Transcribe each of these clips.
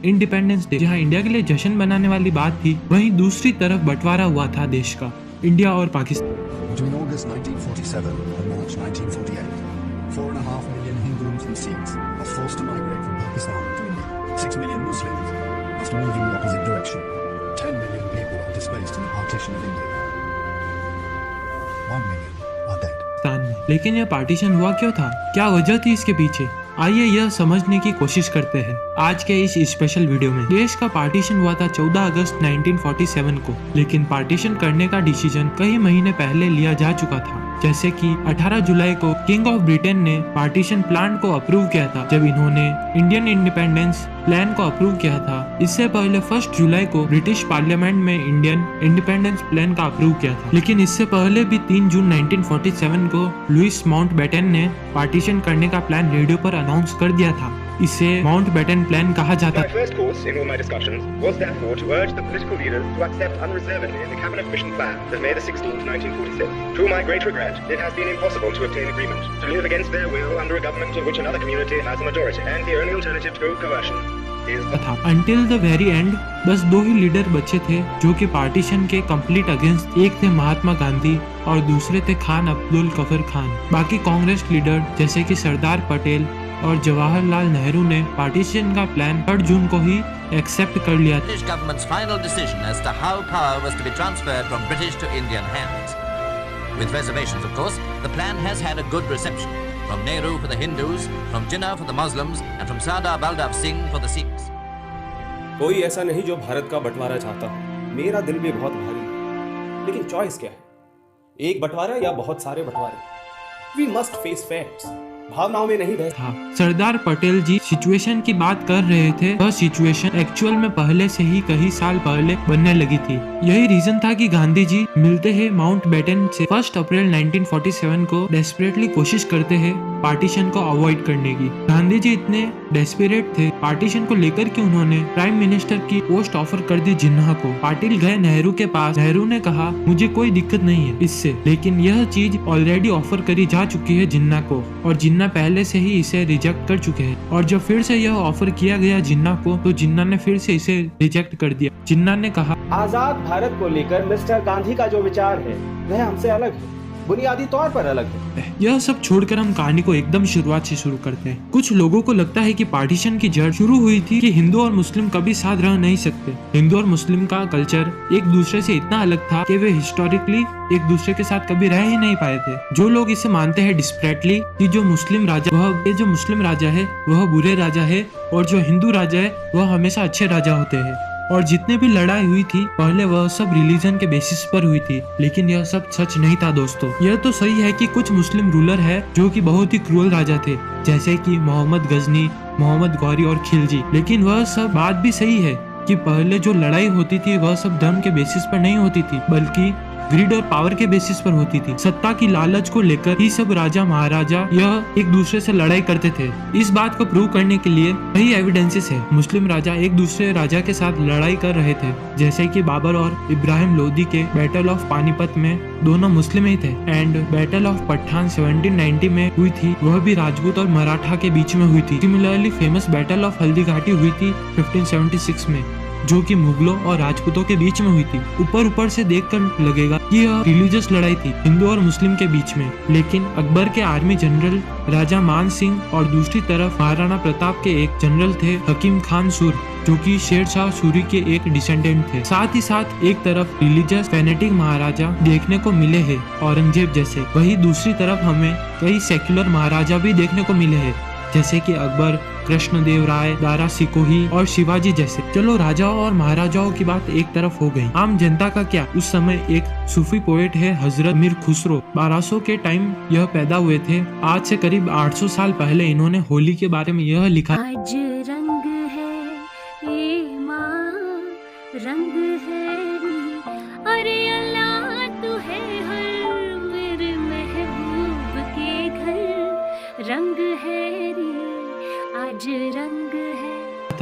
Independence day जहाँ India के लिए जश्न मनाने वाली बात थी, वहीं दूसरी तरफ बंटवारा हुआ था देश का, इंडिया और Pakistan. Between August 1947 and March 1948, 4.5 million Hindus and Sikhs are forced to migrate from Pakistan to India. 6 million Muslims must move in the opposite direction. 10 million people are displaced in the partition of India. 1 million are dead. लेकिन यह partition हुआ क्यों था? क्या वजह थी इसके पीछे? आइए यह समझने की कोशिश करते हैं आज के इस स्पेशल वीडियो में। देश का पार्टीशन हुआ था 14 अगस्त 1947 को, लेकिन पार्टीशन करने का डिसीजन कई महीने पहले लिया जा चुका था। जैसे कि 18 जुलाई को किंग ऑफ ब्रिटेन ने पार्टीशन प्लान को अप्रूव किया था, जब इन्होंने इंडियन इंडिपेंडेंस प्लान को अप्रूव किया था। इससे पहले 1 जुलाई को ब्रिटिश पार्लियामेंट में इंडियन इंडिपेंडेंस प्लान का अप्रूव किया था। लेकिन इससे पहले भी 3 जून 1947 को लुईस माउंटबेटन ने पार्टीशन करने का प्लान रेडियो पर अनाउंस कर दिया था। इसे माउंटबेटन प्लान कहा जाता है। My first course in all my discussions was therefore to urge the political leaders to accept unreservedly the cabinet mission plan of May 16, 1946. To my great regret, it has been impossible to obtain agreement to live against their will under a government of which another community has a majority, and the only alternative to coercion is Until the very end, बस 2 ही leader बचे थे जो कि partition के complete against. एक थे महात्मा गांधी और दूसरे थे खान अब्दुल गफर खान। बाकी कांग्रेस लीडर जैसे कि सरदार पटेल और जवाहरलाल नेहरू ने पार्टीशन का प्लान 3 जून को ही एक्सेप्ट कर लिया। British government's final decision as to how power was to be transferred from British to Indian hands. With reservations, of course, the plan has had a good reception from Nehru for the Hindus, from Jinnah for the Muslims, and from Sardar Baldev Singh for the Sikhs. कोई ऐसा नहीं जो भारत का बंटवारा चाहता हो। मेरा दिल भी बहुत भारी है, लेकिन चॉइस क्या है? एक बंटवारा या बहुत सारे बंटवारे? We must face facts. भावनाओं में नहीं बहस। सरदार पटेल जी सिचुएशन की बात कर रहे थे। वह सिचुएशन एक्चुअल में पहले से ही कई साल पहले बनने लगी थी। यही रीजन था कि गांधी जी मिलते हैं माउंटबेटन से 1 अप्रैल 1947 को डेस्परेटली कोशिश करते हैं पार्टीशन को अवॉइड करने की। गांधी जी इतने डेस्परेट थे पार्टीशन को लेकर कि उन्होंने प्राइम मिनिस्टर की पोस्ट ऑफर कर दी जिन्ना को। पाटिल गए नेहरू के पास। नेहरू ने कहा मुझे कोई दिक्कत नहीं है इससे, लेकिन यह चीज ऑलरेडी ऑफर करी जा चुकी है जिन्ना को, और जिन्ना पहले से ही इसे रिजेक्ट कर चुके हैं। और जब फिर से यह ऑफर किया गया जिन्ना को, तो जिन्ना ने फिर से इसे रिजेक्ट कर दिया। जिन्ना ने कहा आजाद भारत को लेकर मिस्टर गांधी का जो विचार है वह हमसे अलग है, बुनियादी तौर पर अलग है। यह सब छोड़कर हम कहानी को एकदम शुरुआत से शुरू करते हैं। कुछ लोगों को लगता है कि पार्टीशन की जड़ शुरू हुई थी कि हिंदू और मुस्लिम कभी साथ रह नहीं सकते। हिंदू और मुस्लिम का कल्चर एक दूसरे से इतना अलग था कि वे हिस्टोरिकली एक दूसरे के साथ कभी रह ही नहीं पाए थे। जो लोग इसे मानते हैं डिस्परेटली कि जो मुस्लिम राजा है वह बुरे राजा है और जो हिंदू राजा है वह हमेशा अच्छे राजा होते हैं। और जितने भी लड़ाई हुई थी पहले वह सब रिलीजन के बेसिस पर हुई थी, लेकिन यह सब सच नहीं था दोस्तों। यह तो सही है कि कुछ मुस्लिम रूलर है जो कि बहुत ही क्रूअल राजा थे, जैसे कि मोहम्मद गजनी, मोहम्मद गौरी और खिलजी। लेकिन वह सब बात भी सही है कि पहले जो लड़ाई होती थी वह सब धर्म के बेसिस पर नहीं होती थी, बल्कि ग्रिड और पावर के बेसिस पर होती थी। सत्ता की लालच को लेकर ही सब राजा महाराजा यह एक दूसरे से लड़ाई करते थे। इस बात को प्रूव करने के लिए कई एविडेंसेस है। मुस्लिम राजा एक दूसरे राजा के साथ लड़ाई कर रहे थे, जैसे कि बाबर और इब्राहिम लोदी के बैटल ऑफ पानीपत में दोनों मुस्लिम ही थे। एंड बैटल ऑफ पठान 1790 में हुई थी, वह भी राजपूत और मराठा के बीच में हुई थी। Similarly famous battle of Haldi Ghati हुई थी 1576 में, जो कि मुगलों और राजपूतों के बीच में हुई थी। ऊपर से देखकर लगेगा कि यह रिलीजियस लड़ाई थी हिंदू और मुस्लिम के बीच में, लेकिन अकबर के आर्मी जनरल राजा मान सिंह और दूसरी तरफ महाराणा प्रताप के एक जनरल थे हकीम खान सूर, जो कि शेर शाह सूरी के एक डिसेंडेंट थे। साथ ही साथ एक तरफ रिलीजियस फैनेटिक महाराजा देखने को मिले हैं औरंगजेब जैसे, वही दूसरी तरफ हमें कई सेक्युलर महाराजा भी देखने को मिले हैं, जैसे कि अकबर, कृष्णदेव राय, दारा सिकोही और शिवाजी जैसे। चलो राजाओं और महाराजाओं की बात एक तरफ हो गई, आम जनता का क्या? उस समय एक सूफी पोएट है हजरत मीर खुसरो, 1200 के टाइम यह पैदा हुए थे। आज से करीब 800 साल पहले इन्होंने होली के बारे में यह लिखा। आज रंग है ये माँ, रंग है अरे अल्लाह तू है हर मेरे महबूब के घर, रंग है आज रंग है।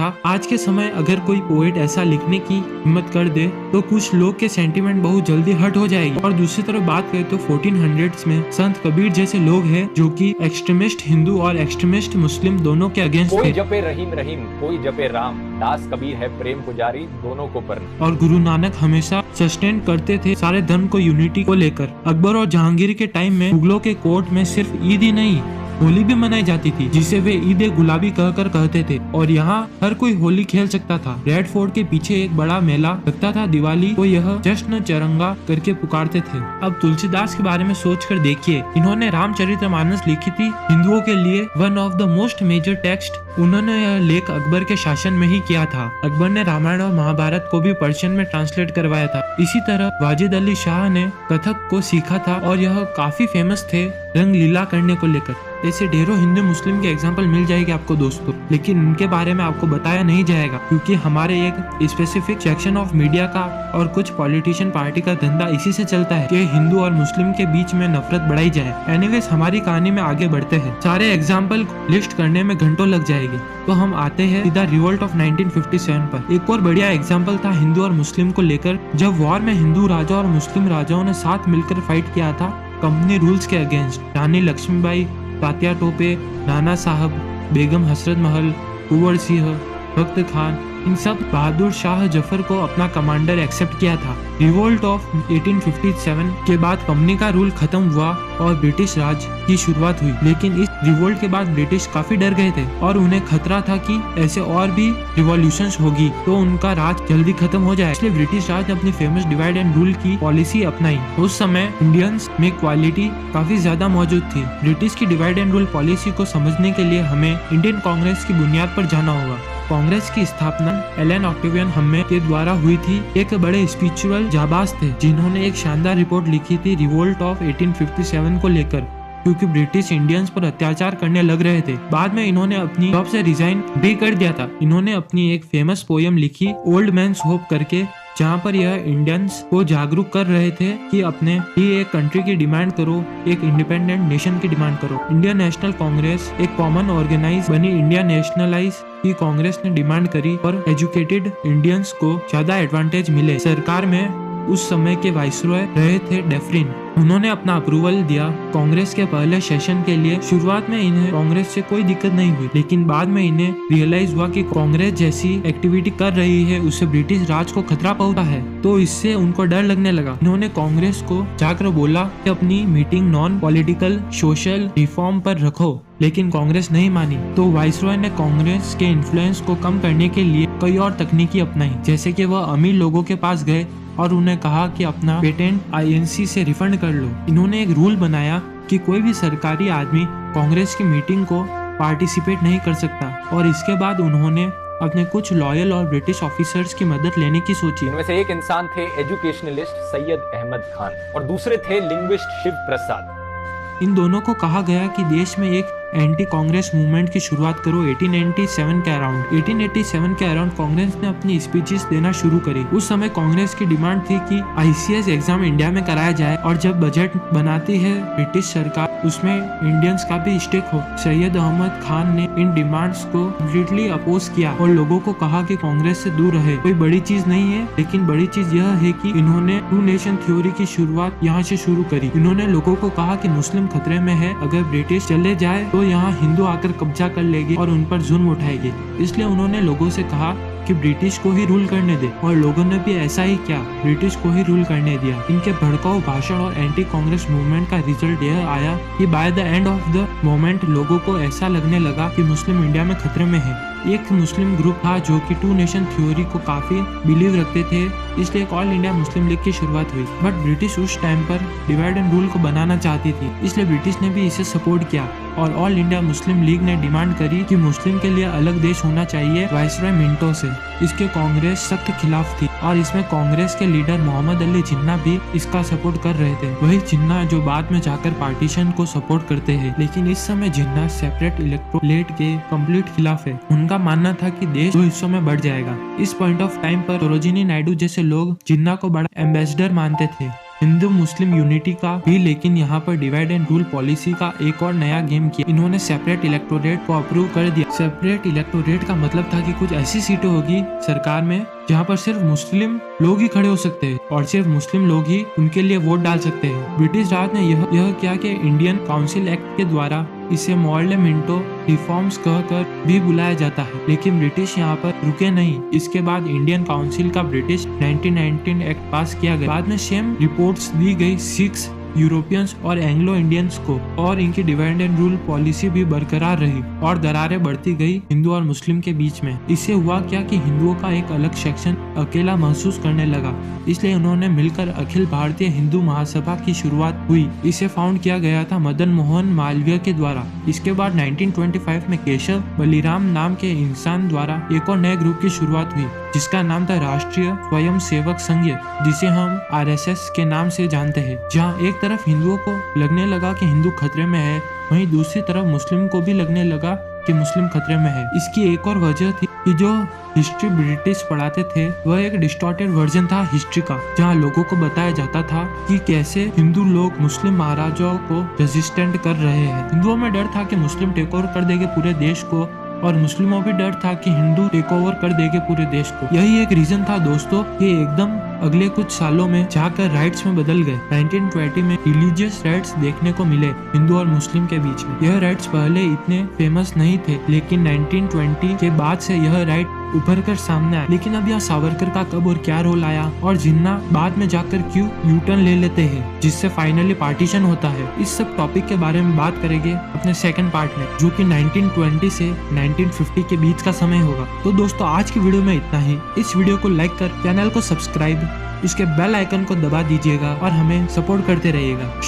था। आज के समय अगर कोई पोएट ऐसा लिखने की हिम्मत कर दे तो कुछ लोग के सेंटीमेंट बहुत जल्दी हर्ट हो जाएगी। और दूसरी तरफ बात करें तो 1400s में संत कबीर जैसे लोग हैं जो कि एक्सट्रीमिस्ट हिंदू और एक्सट्रीमिस्ट मुस्लिम दोनों के अगेंस्ट कोई थे। जपे रहीम रहीम, कोई जपे राम, दास कबीर है प्रेम पुजारी, दोनों को परना। और गुरु नानक हमेशा सस्टेन करते थे सारे धर्म को यूनिटी को लेकर। अकबर और जहांगीर के टाइम में मुगलों के कोर्ट में सिर्फ ईद ही नहीं होली भी मनाई जाती थी, जिसे वे ईद गुलाबी कहकर कहते थे। और यहाँ हर कोई होली खेल सकता था। रेड फोर्ट के पीछे एक बड़ा मेला लगता था, दिवाली को यह जश्न चरंगा करके पुकारते थे। अब तुलसीदास के बारे में सोचकर देखिए, इन्होंने रामचरितमानस लिखी थी, हिंदुओं के लिए one of the most major text. उन्होंने यह लेख अकबर के शासन में ही किया था। अकबर ने रामायण और महाभारत को भी पर्शियन में ट्रांसलेट करवाया था। इसी तरह वाजिद अली शाह ने कथक को सीखा था और यह काफी फेमस थे रंग लीला करने को लेकर। ऐसे ढेरों हिंदू मुस्लिम के एग्जाम्पल मिल जाएंगे आपको दोस्तों, लेकिन उनके बारे में आपको बताया नहीं जाएगा क्योंकि हमारे एक स्पेसिफिक सेक्शन ऑफ मीडिया का और कुछ पॉलिटिशियन पार्टी का धंधा इसी से चलता है कि हिंदू और मुस्लिम के बीच में नफरत बढ़ाई जाए। एनीवेज हमारी कहानी में आगे बढ़ते हैं। सारे एग्जाम्पल लिस्ट करने में घंटों लग जाएंगे, तो हम आते हैं सीधा रिवोल्ट ऑफ 1957 पर। एक और बढ़िया एग्जाम्पल था हिंदू और मुस्लिम को लेकर, जब वॉर में हिंदू राजा और मुस्लिम राजाओं ने साथ मिलकर फाइट किया था कंपनी रूल्स के अगेंस्ट। रानी लक्ष्मीबाई, तात्या टोपे, नाना साहब, बेगम हसरत महल, कुंवर सिंह, भक्त खान, इन सब बहादुर शाह जफर को अपना कमांडर एक्सेप्ट किया था। रिवोल्ट ऑफ 1857 के बाद कंपनी का रूल खत्म हुआ और ब्रिटिश राज की शुरुआत हुई। लेकिन इस रिवोल्ट के बाद ब्रिटिश काफी डर गए थे और उन्हें खतरा था कि ऐसे और भी रिवॉल्यूशंस होगी तो उनका राज जल्दी खत्म हो जाए। इसलिए ब्रिटिश राज ने अपनी फेमस डिवाइड एंड रूल की पॉलिसी अपनाई। उस समय इंडियंस में क्वालिटी काफी ज्यादा मौजूद थी। ब्रिटिश की डिवाइड एंड रूल पॉलिसी को समझने के लिए हमें इंडियन कांग्रेस की बुनियाद पर जाना होगा। कांग्रेस की स्थापना एलन ऑक्टेवियन हम्मे के द्वारा हुई थी। एक बड़े स्पिरिचुअल जाबाज थे जिन्होंने एक शानदार रिपोर्ट लिखी थी रिवोल्ट ऑफ 1857 को लेकर, क्योंकि ब्रिटिश इंडियंस पर अत्याचार करने लग रहे थे। बाद में इन्होंने अपनी जॉब से रिजाइन भी कर दिया था। इन्होंने अपनी एक फेमस पोयम लिखी ओल्ड मैन्स होप करके, जहाँ पर यह इंडियंस को जागरूक कर रहे थे कि अपने ही एक कंट्री की डिमांड करो, एक इंडिपेंडेंट नेशन की डिमांड करो। इंडियन नेशनल कांग्रेस एक कॉमन ऑर्गेनाइज बनी। इंडिया नेशनलाइज की कांग्रेस ने डिमांड करी और एजुकेटेड इंडियंस को ज्यादा एडवांटेज मिले। सरकार में उस समय के वाइसरॉय रहे थे डेफरिन। उन्होंने अपना अप्रूवल दिया कांग्रेस के पहले सेशन के लिए। शुरुआत में इन्हें कांग्रेस से कोई दिक्कत नहीं हुई, लेकिन बाद में इन्हें रियलाइज हुआ कि कांग्रेस जैसी एक्टिविटी कर रही है उससे ब्रिटिश राज को खतरा पहुंचा है, तो इससे उनको डर लगने लगा। इन्होंने कांग्रेस को जाकर बोला कि अपनी meeting non political social reform पर रखो, लेकिन कांग्रेस नहीं मानी। तो वाइसरॉय ने कांग्रेस के इन्फ्लुएंस को कम करने के लिए कई और तकनीकी अपनाई, जैसे कि वह अमीर लोगों के पास गए और उन्हें कहा कि अपना पेटेंट INC से रिफंड कर लो। इन्होंने एक रूल बनाया कि कोई भी सरकारी आदमी कांग्रेस की मीटिंग को पार्टिसिपेट नहीं कर सकता। और इसके बाद उन्होंने अपने कुछ लॉयल और ब्रिटिश ऑफिसर्स की मदद लेने की सोची। इनमें से एक इंसान थे एजुकेशनलिस्ट सैयद अहमद खान और दूसरे थे लिंग्विस्ट शिव प्रसाद। इन दोनों को कहा गया कि देश में एक एंटी कांग्रेस मूवमेंट की शुरुआत करो 1887 के अराउंड। 1887 के अराउंड कांग्रेस ने अपनी स्पीचेस देना शुरू करी। उस समय कांग्रेस की डिमांड थी कि ICS एग्जाम इंडिया में कराया जाए और जब बजट बनाती है ब्रिटिश सरकार उसमें इंडियंस का भी स्टेक हो। सैयद अहमद खान ने इन डिमांड्स को कम्प्लीटली अपोज किया और लोगों को कहा कि कांग्रेस से दूर रहे। कोई बड़ी चीज नहीं है, लेकिन बड़ी चीज यह है कि इन्होंने टू नेशन थ्योरी की शुरुआत यहाँ से शुरू करी। इन्होंने लोगों को कहा कि मुस्लिम खतरे में है, अगर ब्रिटिश चले जाए तो यहाँ हिंदू आकर कब्जा कर लेगी और उन पर जुल्म उठाएगी। इसलिए उन्होंने लोगों से कहा कि ब्रिटिश को ही रूल करने दे, और लोगों ने भी ऐसा ही किया, ब्रिटिश को ही रूल करने दिया। इनके भड़काऊ भाषण और एंटी कांग्रेस मूवमेंट का रिजल्ट यह आया कि by the end of the moment लोगों को ऐसा लगने लगा कि मुस्लिम इंडिया में खतरे में है। एक मुस्लिम ग्रुप था जो कि टू नेशन थ्योरी को काफी बिलीव रखते थे, इसलिए एक ऑल इंडिया मुस्लिम लीग की शुरुआत हुई। बट ब्रिटिश उस टाइम पर डिवाइड एंड रूल को बनाना चाहती थी, इसलिए ब्रिटिश ने भी इसे सपोर्ट किया और ऑल इंडिया मुस्लिम लीग ने डिमांड करी कि मुस्लिम के लिए अलग देश होना चाहिए वाइसरॉय मिंटो से। इसके कांग्रेस सख्त खिलाफ थी और इसमें कांग्रेस के लीडर मोहम्मद अली जिन्ना भी इसका सपोर्ट कर रहे थे। वही जिन्ना जो बाद में जाकर पार्टीशन को सपोर्ट करते हैं, लेकिन इस समय जिन्ना सेपरेट इलेक्टोरेट के कंप्लीट खिलाफ है। उनका मानना था कि देश 2 हिस्सों में बढ़ जाएगा। इस पॉइंट ऑफ टाइम पर सरोजिनी नायडू जैसे लोग जिन्ना को बड़ा एम्बेसडर मानते थे हिंदू मुस्लिम यूनिटी का भी, लेकिन यहाँ पर डिवाइड एंड रूल पॉलिसी का एक और नया गेम किया। इन्होंने सेपरेट इलेक्टोरेट को अप्रूव कर दिया। सेपरेट इलेक्टोरेट का मतलब था कि कुछ ऐसी सीटें होगी सरकार में जहाँ पर सिर्फ मुस्लिम लोग ही खड़े हो सकते हैं और सिर्फ मुस्लिम लोग ही उनके लिए वोट डाल सकते हैं। ब्रिटिश राज ने यह किया कि इंडियन काउंसिल एक्ट के द्वारा इसे मॉर्लेमेंटो रिफॉर्म्स कहकर भी बुलाया जाता है, लेकिन ब्रिटिश यहाँ पर रुके नहीं। इसके बाद इंडियन काउंसिल का ब्रिटिश 1919 एक्ट पास किया गया। बाद में सेम रिपोर्ट्स दी गई सिक्स यूरोपियंस और एंग्लो इंडियंस को, और इनकी डिवाइड एंड रूल पॉलिसी भी बरकरार रही और दरारें बढ़ती गई हिंदू और मुस्लिम के बीच में। इससे हुआ क्या कि हिंदुओं का एक अलग सेक्शन अकेला महसूस करने लगा, इसलिए उन्होंने मिलकर अखिल भारतीय हिंदू महासभा की शुरुआत हुई। इसे फाउंड किया गया था मदन मोहन मालवीय के द्वारा। इसके बाद 1925 में केशव बलिराम नाम के इंसान द्वारा एक और नए ग्रुप की शुरुआत हुई जिसका नाम था राष्ट्रीय स्वयं सेवक संघ, जिसे हम RSS के नाम से जानते हैं। जहाँ एक तरफ हिंदुओं को लगने लगा कि हिंदू खतरे में है, वहीं दूसरी तरफ मुस्लिम को भी लगने लगा कि मुस्लिम खतरे में है। इसकी एक और वजह थी कि जो हिस्ट्री ब्रिटिश पढ़ाते थे वह एक डिस्टॉर्टेड वर्जन था हिस्ट्री का, जहाँ लोगों को बताया जाता था कि कैसे हिंदू लोग मुस्लिम महाराजाओं को रेजिस्टेंट कर रहे हैं। हिंदुओं में डर था कि मुस्लिम टेक ओवर कर देंगे पूरे देश को, और मुस्लिमों भी डर था कि हिंदू टेक ओवर कर देंगे पूरे देश को। यही एक रीजन था दोस्तों कि एकदम अगले कुछ सालों में जाकर राइट्स में बदल गए। 1920 में रिलीजियस राइट्स देखने को मिले हिंदू और मुस्लिम के बीच में। यह राइट्स पहले इतने फेमस नहीं थे, लेकिन 1920 के बाद से यह राइट उभर कर सामने आया। लेकिन अब यहाँ सावरकर का कब और क्या रोल आया, और जिन्ना बाद में जाकर क्यों यूटर्न ले लेते हैं जिससे फाइनली पार्टीशन होता है, इस सब टॉपिक के बारे में बात करेंगे अपने सेकंड पार्ट में, जो कि 1920 से 1950 के बीच का समय होगा। तो दोस्तों आज की वीडियो में इतना ही। इस वीडियो को लाइक कर चैनल को सब्सक्राइब, इसके बेल आइकन को दबा दीजिएगा और हमें सपोर्ट करते रहिएगा।